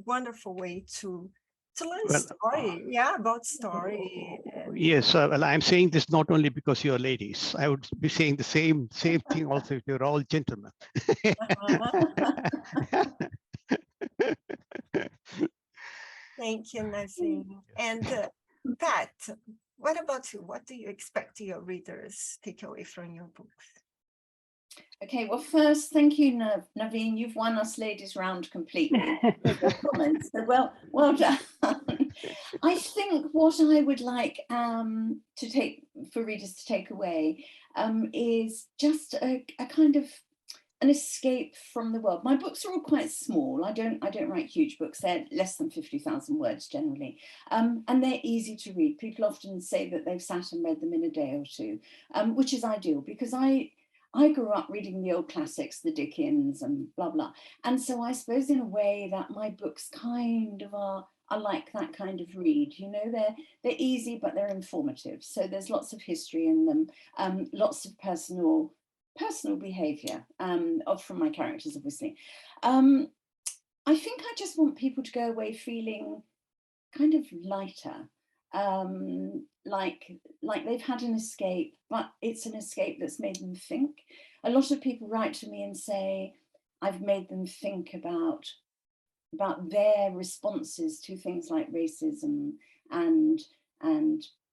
wonderful way to learn story, about story. Yes, well, I'm saying this not only because you're ladies. I would be saying the same thing also if you're all gentlemen. Thank you, Nazim. And Pat, what about you? What do you expect your readers take away from your books? Okay, well, first, thank you, Naveen. You've won us ladies round completely with your comments. So well done. I think what I would like for readers to take away is just a kind of an escape from the world. My books are all quite small. I don't write huge books. They're less than 50,000 words generally, and they're easy to read. People often say that they've sat and read them in a day or two, which is ideal because I grew up reading the old classics, the Dickens and blah, blah. And so I suppose in a way that my books kind of are like that kind of read. You know, they're easy, but they're informative. So there's lots of history in them, lots of personal personal behavior from my characters, obviously. I think I just want people to go away feeling kind of lighter, like they've had an escape, but it's an escape that's made them think. A lot of people write to me and say, I've made them think about their responses to things like racism and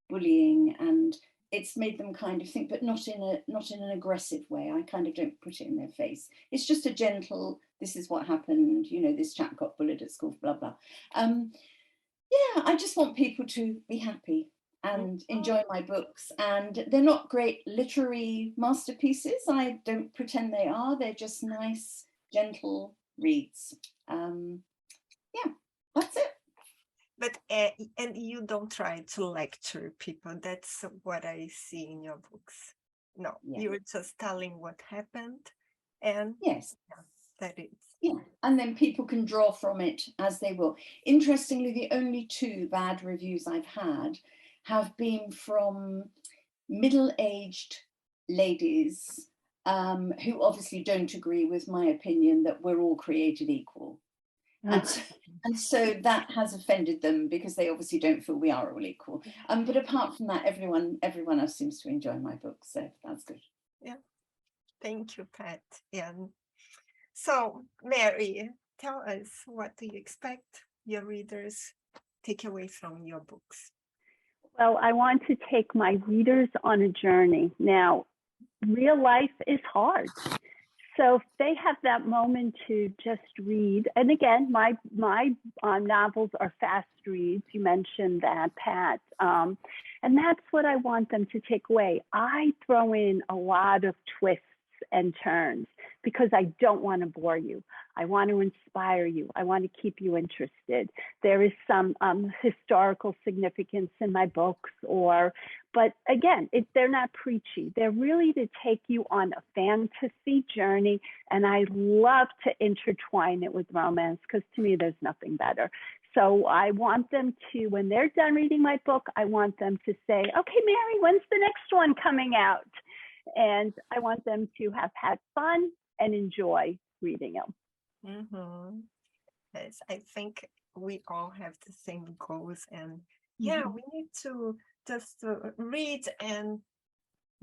bullying, and it's made them kind of think, but not in an aggressive way. I kind of don't put it in their face. It's just a gentle, this is what happened, you know, this chap got bullied at school, blah, blah. Yeah, I just want people to be happy and enjoy my books. And they're not great literary masterpieces. I don't pretend they are. They're just nice, gentle reads. Yeah, that's it. But and you don't try to lecture people. That's what I see in your books. No, you're just telling what happened, and yes, that is. Yeah, and then people can draw from it as they will. Interestingly, the only 2 bad reviews I've had have been from middle-aged ladies who obviously don't agree with my opinion that we're all created equal. And so that has offended them because they obviously don't feel we are all equal. But apart from that, everyone else seems to enjoy my book, so that's good. Yeah, thank you, Pat. And so, Mary, tell us, what do you expect your readers take away from your books? Well, I want to take my readers on a journey. Now, real life is hard. So if they have that moment to just read, and again, my novels are fast reads. You mentioned that, Pat. And that's what I want them to take away. I throw in a lot of twists and turns because I don't want to bore you. I want to inspire you. I want to keep you interested. There is some historical significance in my books, but again, they're not preachy. They're really to take you on a fantasy journey, and I love to intertwine it with romance because to me, there's nothing better. So I want them to, when they're done reading my book, I want them to say, okay, Mary, when's the next one coming out? And I want them to have had fun and enjoy reading them. Mm-hmm. Yes, I think we all have the same goals, and yeah, we need to just read and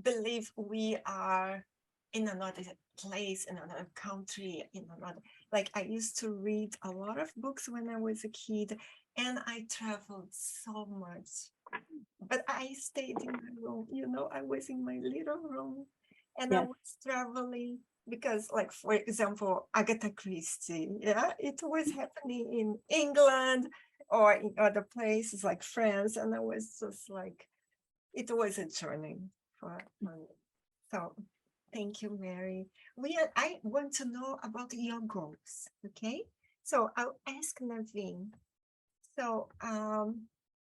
believe we are in another place, in another country, in another. Like, I used to read a lot of books when I was a kid, and I traveled so much. But I stayed in my room, you know, I was in my little room, and I was traveling because, like, for example, Agatha Christie, yeah, it was happening in England or in other places like France, and I was just like, it was a journey for me. So thank you, Mary. I want to know about your goals, okay? So I'll ask Naveen. So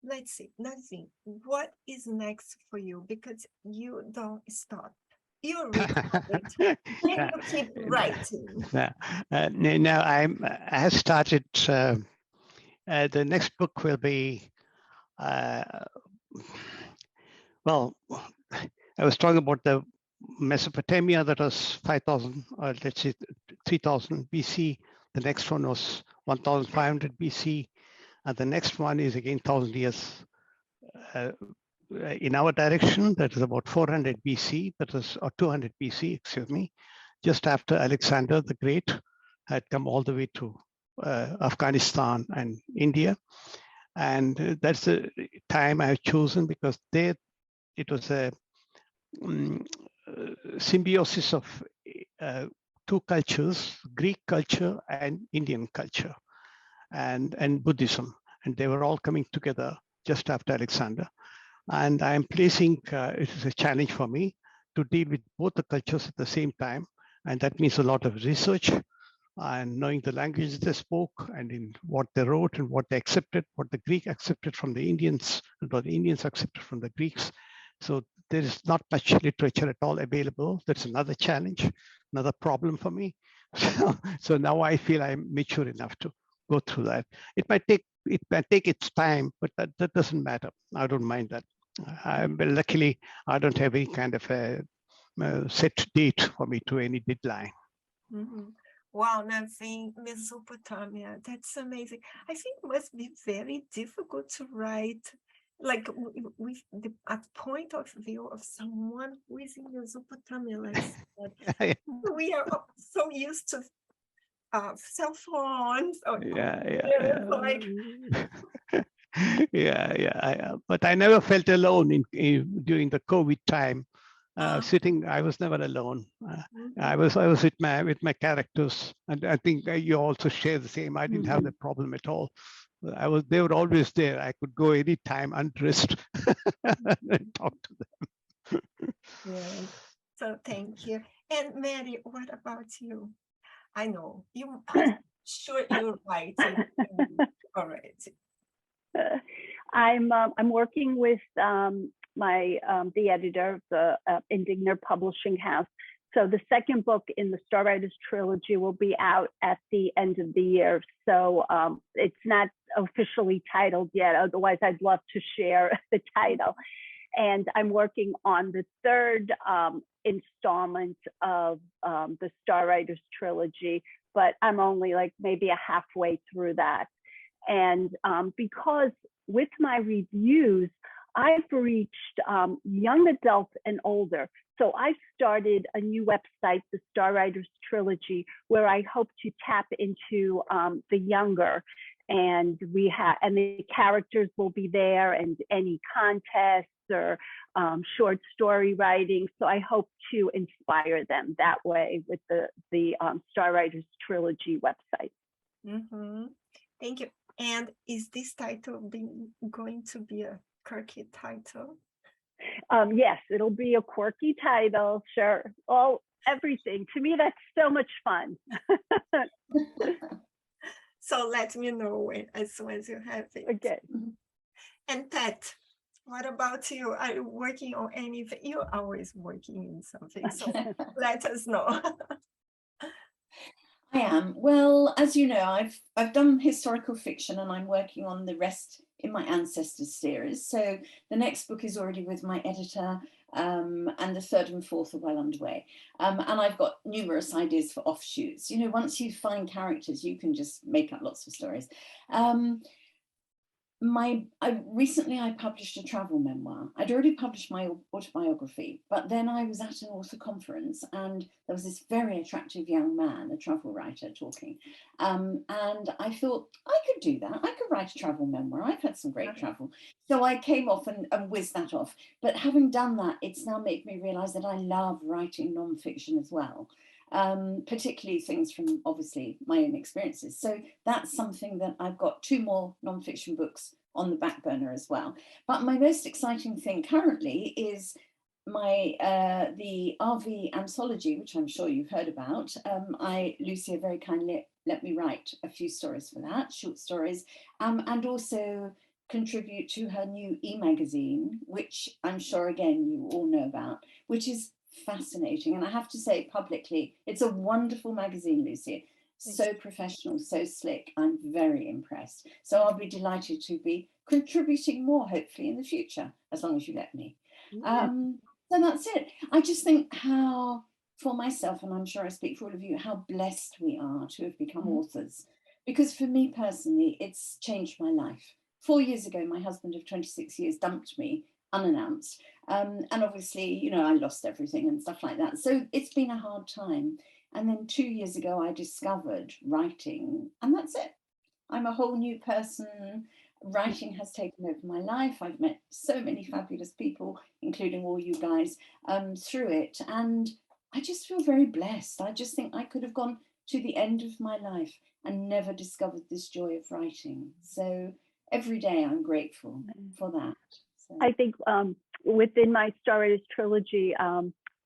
let's see, Naveen, what is next for you? Because you don't stop. You read and you keep writing. Now I have started. The next book will be. Well, I was talking about the Mesopotamia that was 5,000, or let's say 3,000 BC. The next one was 1,500 BC. And the next one is again 1,000 years in our direction. That is about 400 BC, that is, or 200 BC, excuse me, just after Alexander the Great had come all the way to Afghanistan and India. And that's the time I have chosen because it was a symbiosis of 2 cultures, Greek culture and Indian culture, and Buddhism. And they were all coming together just after Alexander. And I'm placing, it is a challenge for me to deal with both the cultures at the same time. And that means a lot of research and knowing the languages they spoke and in what they wrote and what they accepted, what the Greek accepted from the Indians and what the Indians accepted from the Greeks. So there is not much literature at all available. That's another challenge, another problem for me. So now I feel I'm mature enough to go through that. It might take its time, but that doesn't matter. I don't mind that. Luckily, I don't have any kind of a set date for me to any deadline. Mm-hmm. Wow, Naveen, Mesopotamia, that's amazing. I think it must be very difficult to write, like with the a point of view of someone who is in Mesopotamia. Like we are so used to cell phones or computers, like but I never felt alone during the COVID time. Sitting, I was never alone. I was with my characters, and I think you also share the same. I didn't have that problem at all. They were always there. I could go anytime undressed and talk to them. Yeah. So thank you. And Mary, what about you? I know I'm sure you're writing already. I'm working with the editor of the Indigner Publishing House. So the second book in the Star Writers trilogy will be out at the end of the year. So it's not officially titled yet. Otherwise, I'd love to share the title. And I'm working on the third installment of the Star Writers trilogy, but I'm only like maybe a halfway through that. And because with my reviews, I've reached young adults and older. So I started a new website, the Star Writers Trilogy, where I hope to tap into the younger. And the characters will be there, and any contests or short story writing. So I hope to inspire them that way with the Star Writers Trilogy website. Mm-hmm. Thank you. And is this title going to be a quirky title? Yes, it'll be a quirky title, sure. Everything. To me, that's so much fun. So let me know as soon as you have it. Okay. And Pat, what about you? Are you working on anything? You're always working in something, so let us know. I am. Well, as you know, I've done historical fiction, and I'm working on the rest in my Ancestors series. So the next book is already with my editor, and the third and fourth are well underway. And I've got numerous ideas for offshoots. You know, once you find characters, you can just make up lots of stories. Recently I published a travel memoir. I'd already published my autobiography, but then I was at an author conference, and there was this very attractive young man, a travel writer, talking. And I thought, I could do that. I could write a travel memoir. I've had some great travel. So I came off and whizzed that off. But having done that, it's now made me realize that I love writing nonfiction as well. Particularly things from obviously my own experiences. So that's something that I've got 2 more nonfiction books on the back burner as well. But my most exciting thing currently is my the RV anthology, which I'm sure you've heard about. Lucia very kindly let me write a few stories for that, short stories, and also contribute to her new e-magazine, which I'm sure again you all know about, which is fascinating. And I have to say publicly, it's a wonderful magazine, Lucy. So professional, so slick. I'm very impressed. So I'll be delighted to be contributing more, hopefully, in the future, as long as you let me. So that's it. I just think how, for myself, and I'm sure I speak for all of you, how blessed we are to have become authors. Because for me personally, it's changed my life. 4 years ago, my husband of 26 years dumped me unannounced. And obviously, you know, I lost everything and stuff like that. So it's been a hard time. And then 2 years ago, I discovered writing, and that's it. I'm a whole new person. Writing has taken over my life. I've met so many fabulous people, including all you guys, through it. And I just feel very blessed. I just think I could have gone to the end of my life and never discovered this joy of writing. So every day I'm grateful for that. So. I think within my Star Writers trilogy,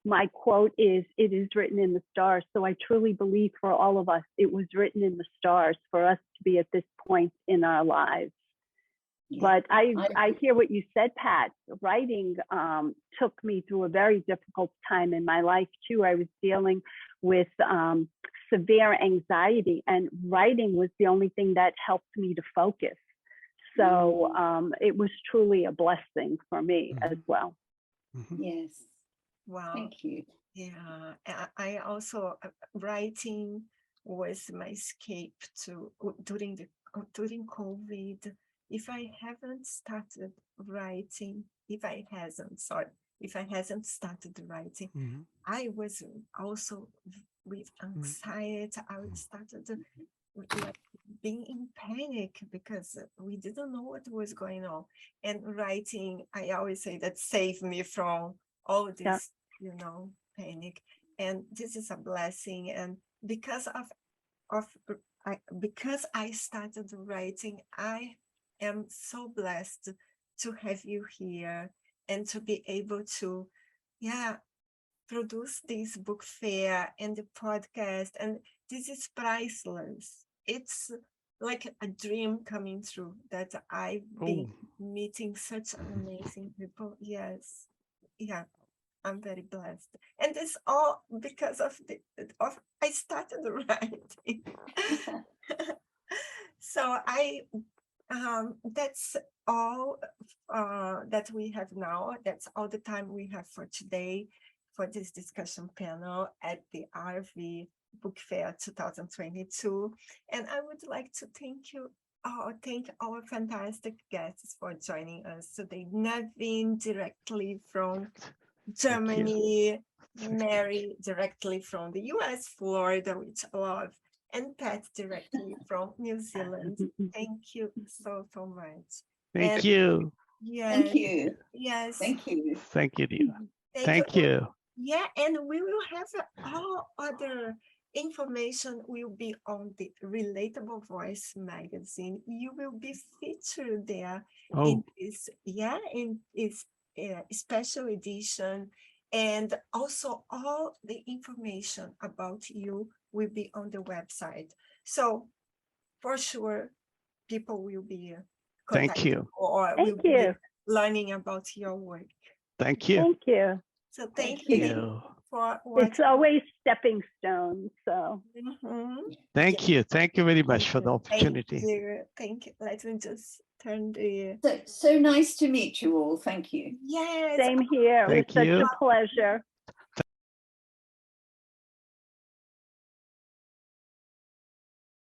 my quote is, "It is written in the stars." So I truly believe for all of us, it was written in the stars for us to be at this point in our lives. Yeah, but I hear what you said, Pat. Writing took me through a very difficult time in my life too. I was dealing with severe anxiety, and writing was the only thing that helped me to focus. So it was truly a blessing for me as well. Yes. Wow. Thank you. Yeah, I also writing was my escape to during COVID. If I haven't started writing, if I hasn't started writing, I was also with anxiety. I started like being in panic because we didn't know what was going on. And writing, I always say that saved me from all this, panic. And this is a blessing. And because because I started writing, I am so blessed to have you here and to be able to, produce this book fair and the podcast. And this is priceless. It's like a dream coming true that I've been meeting such amazing people. Yes. Yeah. I'm very blessed. And it's all because of I started writing. So that's all that we have now. That's all the time we have for today for this discussion panel at the RV Book Fair 2022. And I would like to thank our fantastic guests for joining us today. Naveen directly from Germany, Mary directly from the US, Florida, which I love, and Pat directly from New Zealand. Thank you so much. Thank you. Yes. Thank you. Yes. Thank you. Thank you, dear. Thank you. you. Yeah, and we will have all other information will be on the Relatable Voice magazine. You will be featured there in this special edition, and also all the information about you will be on the website. So for sure, people will be contacting or will be learning about your work. Thank you. Thank you. So thank you for watching. It's always stepping stones. So thank you very much for the opportunity. Thank you. Let me just turn the so nice to meet you all. Thank you. Yes, same here. It was such a pleasure.